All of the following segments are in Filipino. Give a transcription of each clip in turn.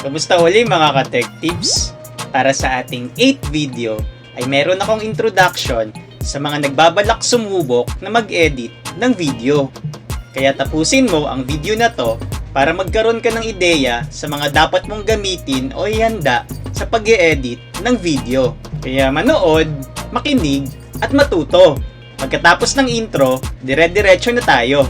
Kamusta uli mga ka-tech tips? Para sa ating 8th video ay meron akong introduction sa mga nagbabalak sumubok na mag-edit ng video. Kaya tapusin mo ang video na to para magkaroon ka ng ideya sa mga dapat mong gamitin o ihanda sa pag-e-edit ng video. Kaya manood, makinig at matuto. Pagkatapos ng intro, dire-diretso na tayo.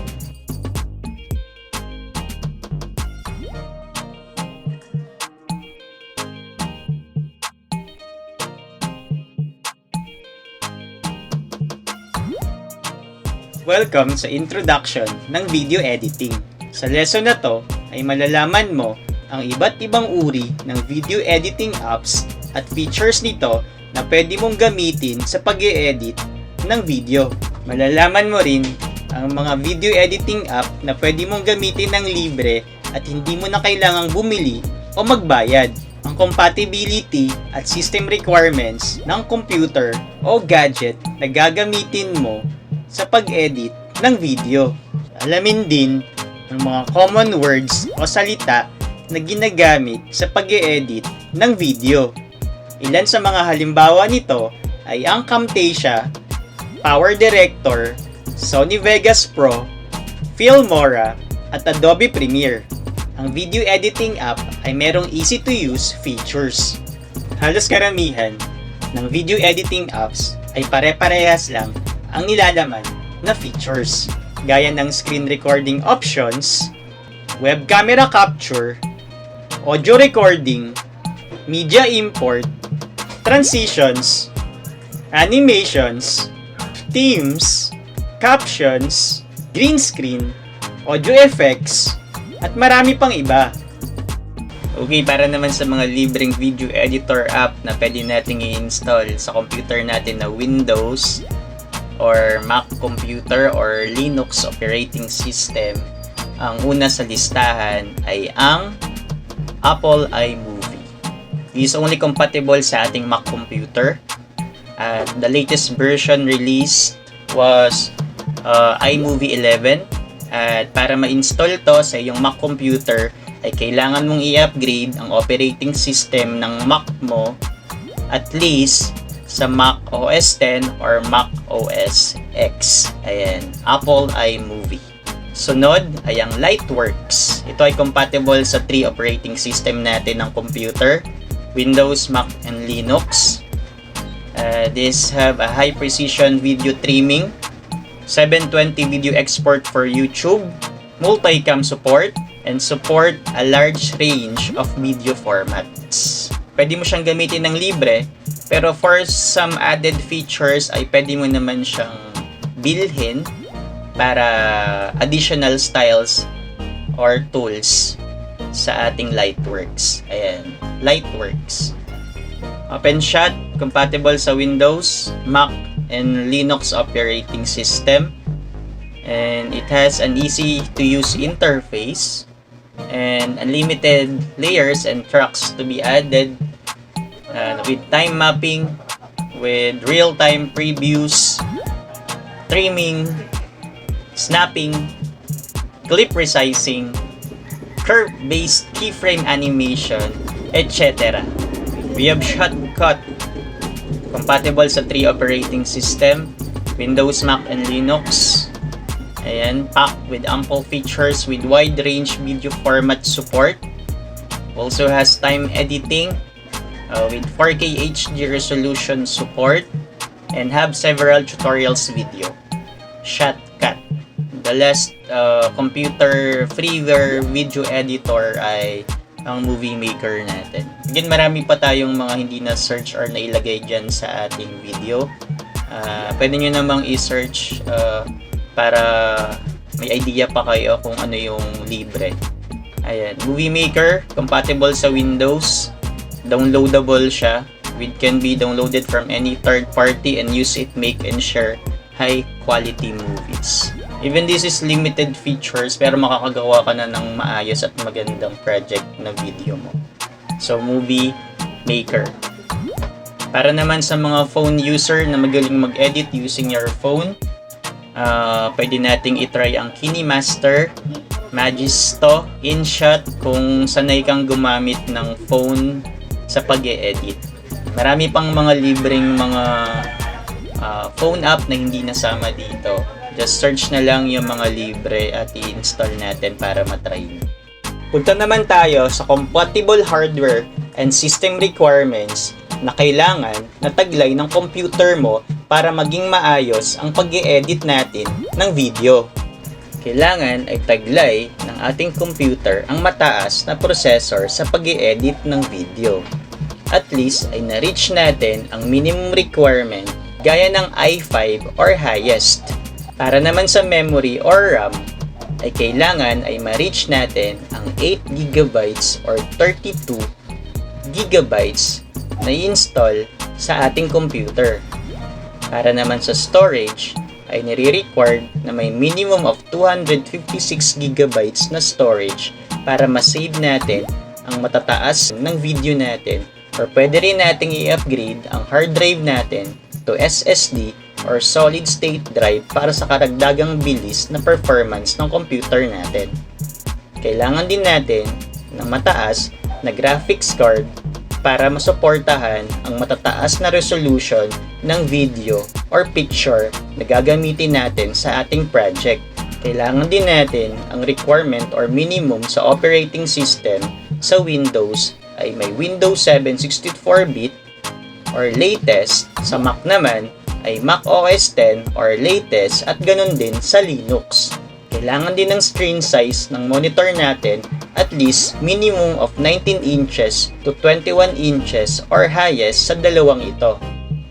Welcome sa introduction ng video editing. Sa lesson na to ay malalaman mo ang iba't ibang uri ng video editing apps at features nito na pwede mong gamitin sa pag-e-edit ng video. Malalaman mo rin ang mga video editing app na pwede mong gamitin ng libre at hindi mo na kailangang bumili o magbayad. Ang compatibility at system requirements ng computer o gadget na gagamitin mo sa pag-edit ng video. Alamin din ang mga common words o salita na ginagamit sa pag-edit ng video. Ilan sa mga halimbawa nito ay ang Camtasia, Power Director, Sony Vegas Pro, Filmora, at Adobe Premiere. Ang video editing app ay merong easy-to-use features. Halos karamihan ng video editing apps ay pare-parehas lang ang nilalaman na features, gaya ng screen recording options, web camera capture, audio recording, media import, transitions, animations, themes, captions, green screen, audio effects, at marami pang iba. Okay, para naman sa mga libreng video editor app na pwede nating i-install sa computer natin na Windows or Mac computer or Linux operating system, ang una sa listahan ay ang Apple iMovie. This is only compatible sa ating Mac computer. The latest version released was iMovie 11. At para ma-install to sa iyong Mac computer ay kailangan mong i-upgrade ang operating system ng Mac mo at least sa Mac OS X or Mac OS X. Ayan, Apple iMovie. Sunod ay ang Lightworks. Ito ay compatible sa 3 operating system natin ng computer, Windows, Mac, and Linux. These have a high precision video trimming, 720 video export for YouTube, multicam support, and support a large range of video formats. Pwede mo siyang gamitin ng libre, pero for some added features ay pwede mo naman siyang bilhin para additional styles or tools sa ating Lightworks. Ayan, Lightworks. OpenShot, compatible sa Windows, Mac, and Linux operating system. And it has an easy-to-use interface and unlimited layers and tracks to be added with time mapping, with real-time previews, trimming, snapping, clip resizing, curve-based keyframe animation, etc. We have Shotcut, compatible sa 3 operating system, Windows, Mac, and Linux. Ayan, packed with ample features with wide range video format support. Also has time editing with 4K HD resolution support and have several tutorials video. Shotcut, the last computer freeware video editor ay ang movie maker natin. Again, marami pa tayong mga hindi na search or nailagay dyan sa ating video. Pwede nyo namang i-search para may idea pa kayo kung ano yung libre. Ayan, movie maker, compatible sa Windows, downloadable siya, it can be downloaded from any third party and use it, make and share high quality movies. Even this is limited features pero makakagawa ka na ng maayos at magandang project na video mo. So, movie maker. Para naman sa mga phone user na magaling mag-edit using your phone, pwede nating itry ang KineMaster Magisto, InShot kung sanay kang gumamit ng phone sa pag-e-edit. Marami pang mga libreng mga phone app na hindi nasama dito. Just search na lang yung mga libre at i-install natin para matry. Punta naman tayo sa compatible hardware and system requirements na kailangan na taglay ng computer mo para maging maayos ang pag-e-edit natin ng video. Kailangan ay taglay ng ating computer ang mataas na processor sa pag-e-edit ng video. At least ay na-reach natin ang minimum requirement gaya ng i5 or highest. Para naman sa memory or RAM, ay kailangan ay ma-reach natin ang 8GB or 32GB na i-install sa ating computer. Para naman sa storage, ay nire-required na may minimum of 256GB na storage para ma-save natin ang matataas ng video natin, or pwede rin nating i-upgrade ang hard drive natin to SSD or solid state drive para sa karagdagang bilis na performance ng computer natin. Kailangan din natin ng mataas na graphics card para masuportahan ang matataas na resolution ng video or picture na gagamitin natin sa ating project. Kailangan din natin ang requirement or minimum sa operating system sa Windows ay may Windows 7 64-bit or latest. Sa Mac naman ay Mac OS X or latest at ganun din sa Linux. Kailangan din ng screen size ng monitor natin at least minimum of 19 inches to 21 inches or highest sa dalawang ito.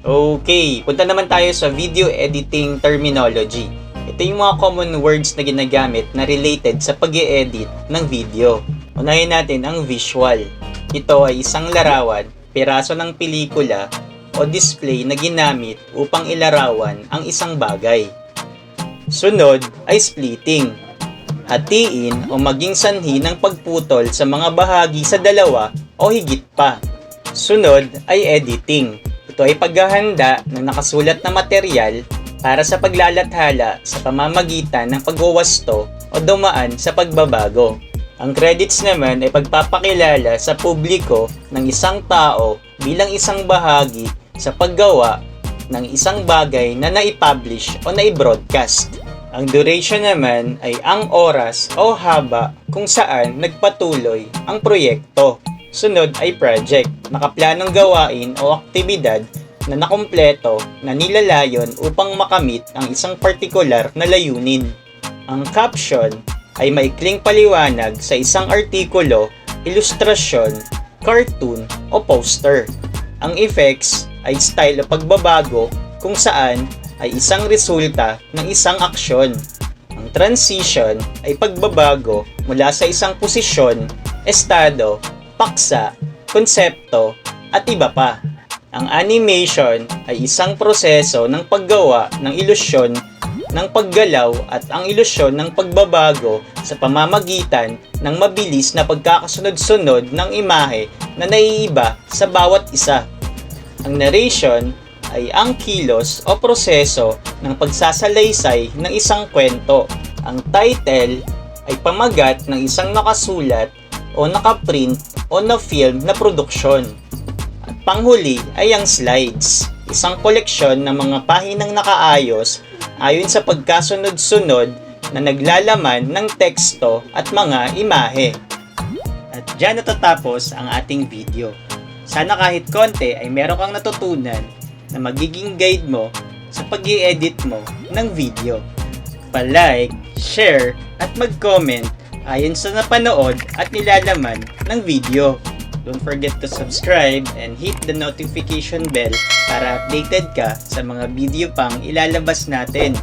Okay, punta naman tayo sa video editing terminology. Ito yung mga common words na ginagamit na related sa pag-e-edit ng video. Unahin natin ang visual. Ito ay isang larawan, piraso ng pelikula o display na ginamit upang ilarawan ang isang bagay. Sunod ay splitting. Hatiin o maging sanhi ng pagputol sa mga bahagi sa dalawa o higit pa. Sunod ay editing. Ito ay paghahanda ng nakasulat na material para sa paglalathala sa pamamagitan ng pagwawasto o dumaan sa pagbabago. Ang credits naman ay pagpapakilala sa publiko ng isang tao bilang isang bahagi sa paggawa ng isang bagay na nai-publish o nai-broadcast. Ang duration naman ay ang oras o haba kung saan nagpatuloy ang proyekto. Sunod ay project, nakaplanong gawain o aktibidad na nakumpleto na nilalayon upang makamit ang isang partikular na layunin. Ang caption ay maikling paliwanag sa isang artikulo, ilustrasyon, cartoon o poster. Ang effects ay style o pagbabago kung saan ay isang resulta ng isang aksyon. Ang transition ay pagbabago mula sa isang posisyon, estado, paksa, konsepto, at iba pa. Ang animation ay isang proseso ng paggawa ng ilusyon ng paggalaw at ang ilusyon ng pagbabago sa pamamagitan ng mabilis na pagkakasunod-sunod ng imahe na naiiba sa bawat isa. Ang narration ay ang kilos o proseso ng pagsasalaysay ng isang kwento. Ang title ay pamagat ng isang nakasulat o nakaprint o na-film na produksyon. At panghuli ay ang slides, isang koleksyon ng mga pahinang nakaayos ayon sa pagkasunod-sunod na naglalaman ng teksto at mga imahe. At dyan natatapos ang ating video. Sana kahit konti ay meron kang natutunan na magiging guide mo sa pag-i-edit mo ng video. Pa-like, share, at mag-comment ayon sa napanood at nilalaman ng video. Don't forget to subscribe and hit the notification bell para updated ka sa mga video pang ilalabas natin.